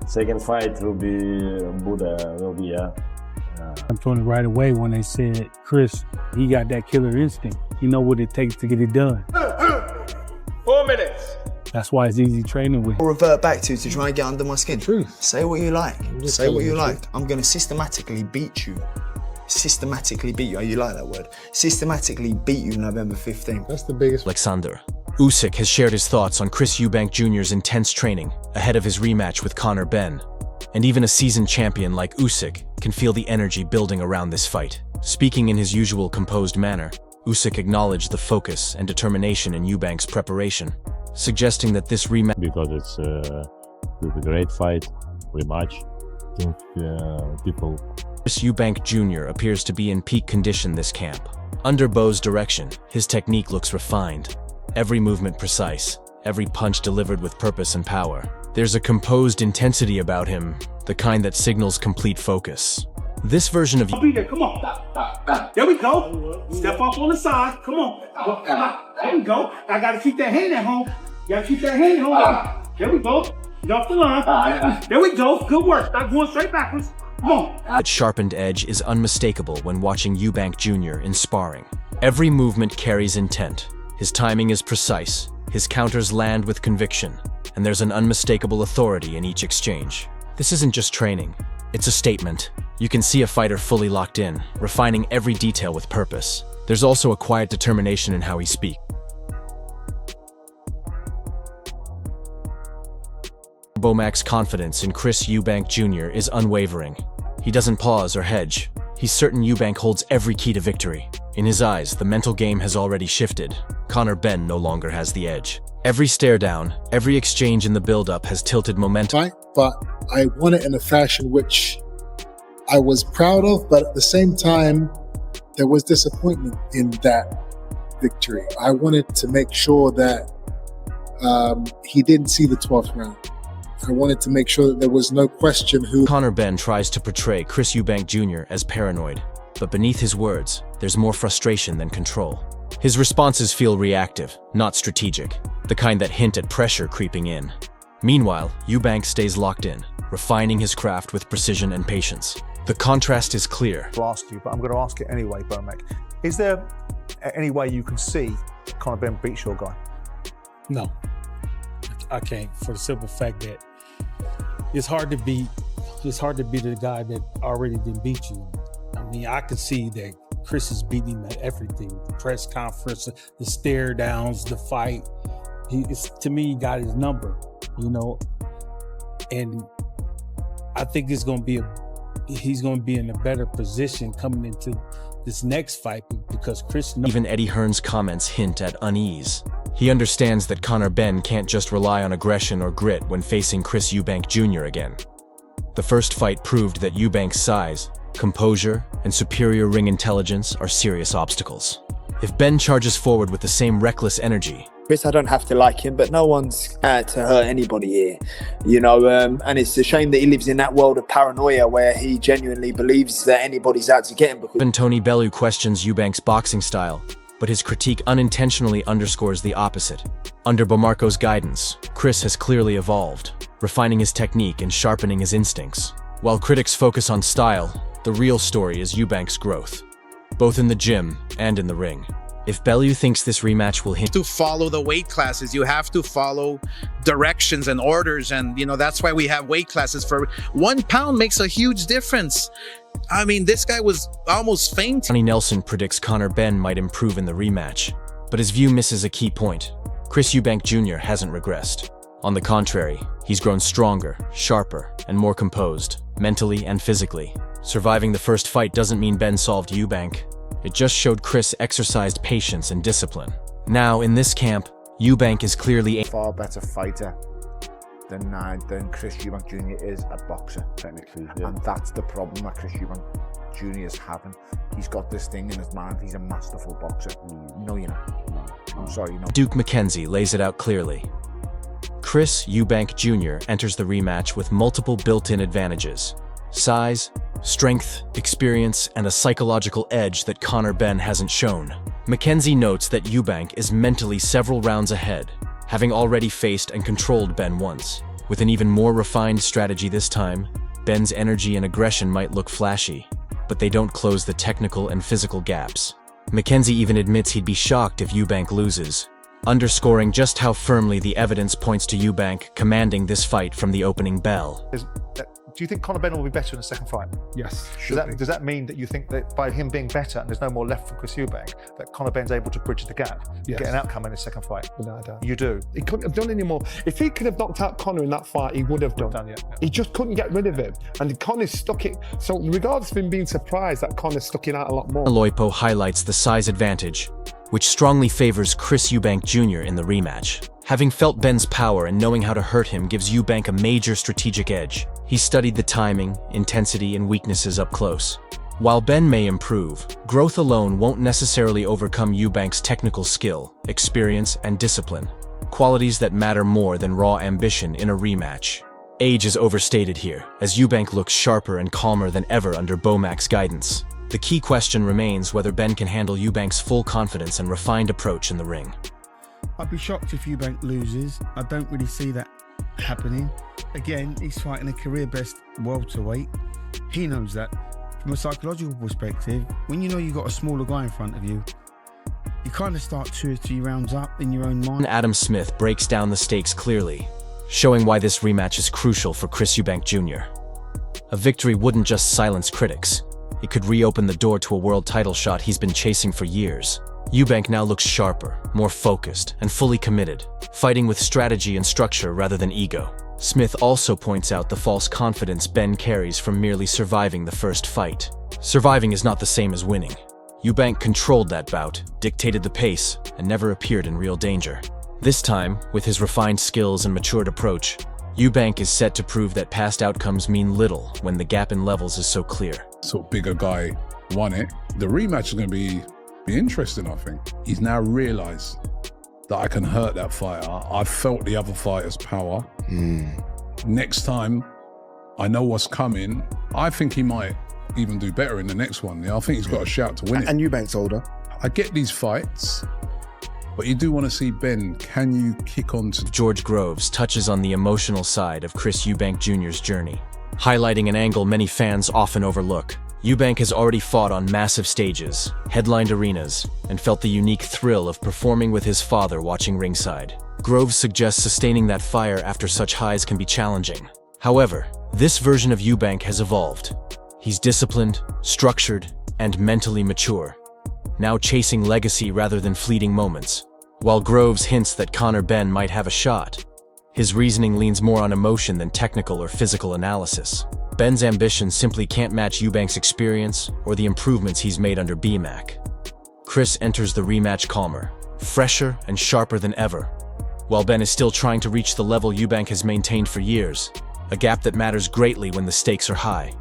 Second fight will be Buddha, will be I'm told it right away when they said, Chris, he got that killer instinct. He know what it takes to get it done. 4 minutes. That's why it's easy training with him. I'll revert back to try and get under my skin. True. Say what you like. Say what you like. I'm going to systematically beat you. Systematically beat you. Oh, you like that word? Systematically beat you November 15th. That's the biggest. Oleksandr Usyk has shared his thoughts on Chris Eubank Jr.'s intense training ahead of his rematch with Conor Benn. And even a seasoned champion like Usyk can feel the energy building around this fight. Speaking in his usual composed manner, Usyk acknowledged the focus and determination in Eubank's preparation, suggesting that this rematch because it's a great fight, rematch. I think people. Chris Eubank Jr. appears to be in peak condition this camp. Under Bo's direction, his technique looks refined, every movement precise, every punch delivered with purpose and power. There's a composed intensity about him, the kind that signals complete focus. This version of Be there, come on. There we go. Step up on the side. Come on. There we go. I gotta keep that hand at home. You gotta keep that hand at home. There we go. Get off the line. There we go. Good work. Not going straight backwards. Come on. That sharpened edge is unmistakable when watching Eubank Jr. in sparring. Every movement carries intent. His timing is precise. His counters land with conviction. And there's an unmistakable authority in each exchange. This isn't just training. It's a statement. You can see a fighter fully locked in, refining every detail with purpose. There's also a quiet determination in how he speaks. Bomack's confidence in Chris Eubank Jr. is unwavering. He doesn't pause or hedge. He's certain Eubank holds every key to victory. In his eyes, the mental game has already shifted. Conor Benn no longer has the edge. Every stare down, every exchange in the build-up has tilted momentum. But I won it in a fashion which I was proud of, but at the same time, there was disappointment in that victory. I wanted to make sure that he didn't see the 12th round. I wanted to make sure that there was no question who. Conor Benn tries to portray Chris Eubank Jr. as paranoid, but beneath his words, there's more frustration than control. His responses feel reactive, not strategic, the kind that hint at pressure creeping in. Meanwhile, Eubank stays locked in, refining his craft with precision and patience. The contrast is clear. To ask you, but I'm going to ask it anyway, Bomack. Is there any way you can see Conor Benn beats your guy? No, I can't, for the simple fact that it's hard to beat the guy that already didn't beat you. I mean, I could see that Chris is beating him at everything. The press conference, the stare downs, the fight. To me, he got his number, you know. And I think he's going to be in a better position coming into this next fight because Chris knows. Even Eddie Hearn's comments hint at unease. He understands that Conor Benn can't just rely on aggression or grit when facing Chris Eubank Jr. again. The first fight proved that Eubank's size, composure, and superior ring intelligence are serious obstacles. If Benn charges forward with the same reckless energy, Chris, I don't have to like him, but no one's out to hurt anybody here, you know, and it's a shame that he lives in that world of paranoia where he genuinely believes that anybody's out to get him. even Tony Bellew questions Eubank's boxing style, but his critique unintentionally underscores the opposite. Under Bomarco's guidance, Chris has clearly evolved, refining his technique and sharpening his instincts. While critics focus on style, the real story is Eubank's growth, both in the gym and in the ring. If Bellew thinks this rematch will hint To follow the weight classes, you have to follow directions and orders, and that's why we have weight classes. For 1 pound makes a huge difference. I mean, this guy was almost fainting. Johnny Nelson predicts Conor Benn might improve in the rematch, but his view misses a key point. Chris Eubank Jr. hasn't regressed. On the contrary, he's grown stronger, sharper, and more composed, mentally and physically. Surviving the first fight doesn't mean Benn solved Eubank. It just showed Chris exercised patience and discipline. Now, in this camp, Eubank is clearly a far better fighter than Chris Eubank Jr. is a boxer, technically. Yeah. And that's the problem that Chris Eubank Jr. is having. He's got this thing in his mind. He's a masterful boxer. No, you're not. No. I'm sorry, no. Duke McKenzie lays it out clearly. Chris Eubank Jr. enters the rematch with multiple built-in advantages: size, strength, experience, and a psychological edge that Conor Benn hasn't shown. McKenzie notes that Eubank is mentally several rounds ahead, having already faced and controlled Benn once. With an even more refined strategy this time, Benn's energy and aggression might look flashy, but they don't close the technical and physical gaps. Mackenzie even admits he'd be shocked if Eubank loses, underscoring just how firmly the evidence points to Eubank commanding this fight from the opening bell. Do you think Conor Benn will be better in the second fight? Yes. Does that mean that you think that by him being better and there's no more left from Chris Eubank, that Conor Benn's able to bridge the gap, get an outcome in his second fight? No, I don't. You do? He couldn't have done any more. If he could have knocked out Conor in that fight, he would have done. He just couldn't get rid of him. And Conor stuck it. So regardless of him being surprised that Conor stuck it out a lot more. Loipo highlights the size advantage, which strongly favors Chris Eubank Jr. in the rematch. Having felt Benn's power and knowing how to hurt him gives Eubank a major strategic edge. He studied the timing, intensity, and weaknesses up close. While Benn may improve, growth alone won't necessarily overcome Eubank's technical skill, experience, and discipline, qualities that matter more than raw ambition in a rematch. Age is overstated here, as Eubank looks sharper and calmer than ever under Bomac's guidance. The key question remains whether Benn can handle Eubank's full confidence and refined approach in the ring. I'd be shocked if Eubank loses. I don't really see that happening. Again, he's fighting a career-best welterweight. He knows that. From a psychological perspective, when you know you've got a smaller guy in front of you, you kind of start 2 or 3 rounds up in your own mind. Adam Smith breaks down the stakes clearly, showing why this rematch is crucial for Chris Eubank Jr. A victory wouldn't just silence critics. It could reopen the door to a world title shot he's been chasing for years. Eubank now looks sharper, more focused, and fully committed, fighting with strategy and structure rather than ego. Smith also points out the false confidence Benn carries from merely surviving the first fight. Surviving is not the same as winning. Eubank controlled that bout, dictated the pace, and never appeared in real danger. This time, with his refined skills and matured approach, Eubank is set to prove that past outcomes mean little when the gap in levels is so clear. So bigger guy won it. The rematch is going to be interesting, I think. He's now realised that I can hurt that fighter. I've felt the other fighter's power. Next time, I know what's coming. I think he might even do better in the next one. Yeah, I think he's got a shout to win it. And Eubank's older. I get these fights, but you do want to see Benn, can you kick on to... George Groves touches on the emotional side of Chris Eubank Jr.'s journey, highlighting an angle many fans often overlook. Eubank has already fought on massive stages, headlined arenas, and felt the unique thrill of performing with his father watching ringside. Groves suggests sustaining that fire after such highs can be challenging. However, this version of Eubank has evolved. He's disciplined, structured, and mentally mature, now chasing legacy rather than fleeting moments. While Groves hints that Conor Benn might have a shot, his reasoning leans more on emotion than technical or physical analysis. Benn's ambition simply can't match Eubank's experience or the improvements he's made under BMAC. Chris enters the rematch calmer, fresher and sharper than ever, while Benn is still trying to reach the level Eubank has maintained for years, a gap that matters greatly when the stakes are high.